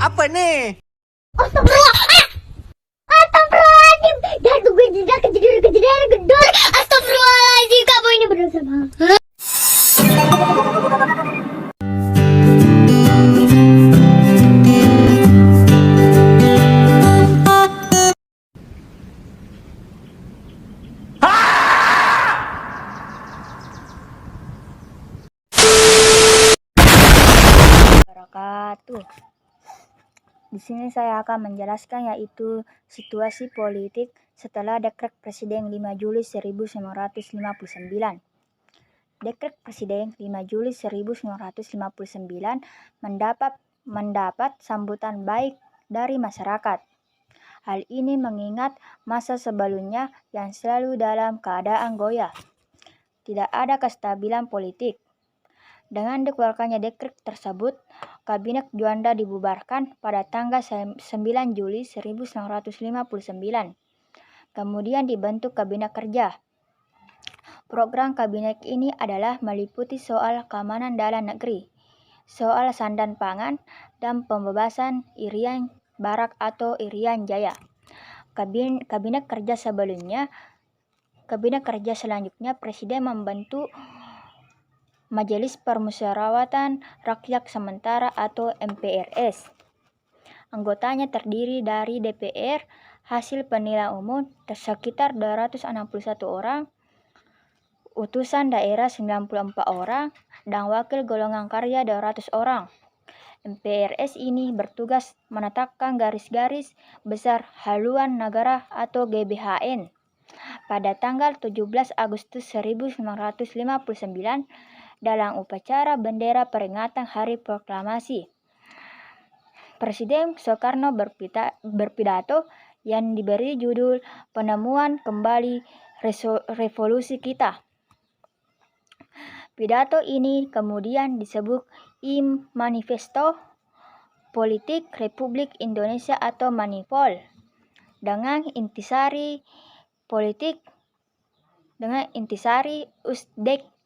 Apa nih? Astagfirullah. Astagfirullahaladzim. Dan gue tidak kejadian gedor. Astagfirullahaladzim. Kamu ini berdosa banget. Wabarakatuh. Di sini saya akan menjelaskan yaitu situasi politik setelah Dekret Presiden 5 Juli 1959. Dekret Presiden 5 Juli 1959 mendapat sambutan baik dari masyarakat. Hal ini mengingat masa sebelumnya yang selalu dalam keadaan goyah. Tidak ada kestabilan politik. Dengan dikeluarkannya dekret tersebut, Kabinet Juanda dibubarkan pada tanggal 9 Juli 1959. Kemudian dibentuk Kabinet Kerja. Program kabinet ini adalah meliputi soal keamanan dalam negeri, soal sandan pangan, dan pembebasan Irian Barat atau Irian Jaya. Kabinet Kerja selanjutnya Presiden membentuk Majelis Permusyawaratan Rakyat Sementara atau MPRS. Anggotanya terdiri dari DPR, hasil pemilihan umum sekitar 261 orang, utusan daerah 94 orang, dan wakil golongan karya 200 orang. MPRS ini bertugas menetapkan garis-garis besar haluan negara atau GBHN. Pada tanggal 17 Agustus 1959, dalam upacara bendera peringatan Hari Proklamasi, Presiden Soekarno berpidato yang diberi judul Penemuan Kembali Revolusi Kita. Pidato ini kemudian disebut Manifesto Politik Republik Indonesia atau Manipol, dengan intisari Usdek.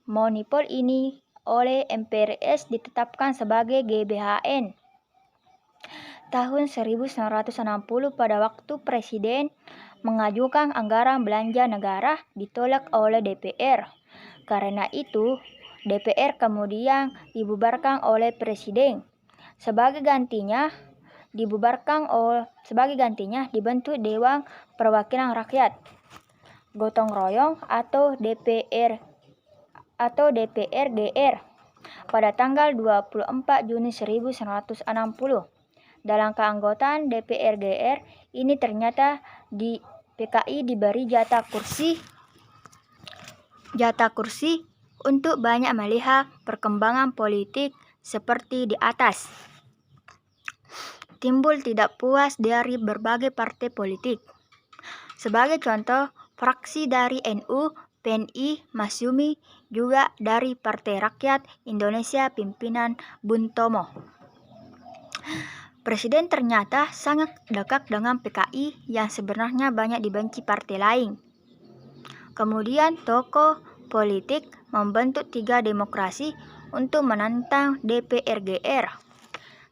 Monipol ini oleh MPRS ditetapkan sebagai GBHN. Tahun 1960 pada waktu Presiden mengajukan anggaran belanja negara ditolak oleh DPR. Karena itu, DPR kemudian dibubarkan oleh Presiden. Sebagai gantinya dibentuk Dewan Perwakilan Rakyat Gotong Royong atau DPRGR pada tanggal 24 Juni 1960. Dalam keanggotaan DPRGR ini ternyata di PKI diberi jatah kursi untuk banyak melihat perkembangan politik seperti di atas. Timbul tidak puas dari berbagai partai politik. Sebagai contoh, fraksi dari NU, PNI, Masyumi, juga dari Partai Rakyat Indonesia pimpinan Bung Tomo. Presiden ternyata sangat dekat dengan PKI yang sebenarnya banyak dibenci partai lain. Kemudian tokoh politik membentuk 3 demokrasi untuk menantang DPRGR.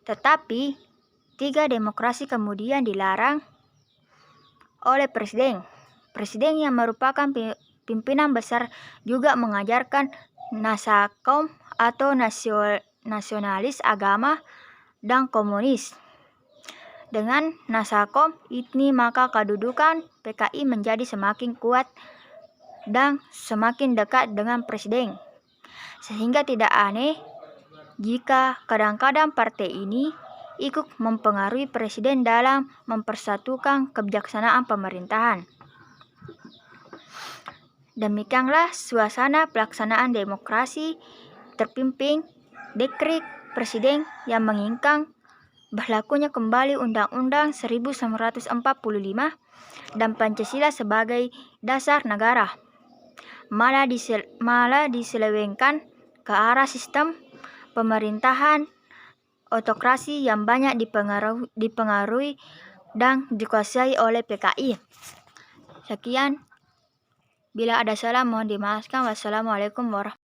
Tetapi 3 demokrasi kemudian dilarang oleh Presiden. Presiden yang merupakan pimpinan besar juga mengajarkan Nasakom atau nasionalis agama dan komunis. Dengan Nasakom ini maka kedudukan PKI menjadi semakin kuat dan semakin dekat dengan Presiden. Sehingga tidak aneh jika kadang-kadang partai ini ikut mempengaruhi Presiden dalam mempersatukan kebijaksanaan pemerintahan. Demikianlah suasana pelaksanaan demokrasi terpimpin Dekret Presiden yang menginginkan berlakunya kembali Undang-Undang 1945 dan Pancasila sebagai dasar negara, malah diselewengkan ke arah sistem pemerintahan otokrasi yang banyak dipengaruhi dan dikuasai oleh PKI. Sekian. Bila ada salah mohon dimaafkan. Wassalamualaikum warahmatullahi wabarakatuh.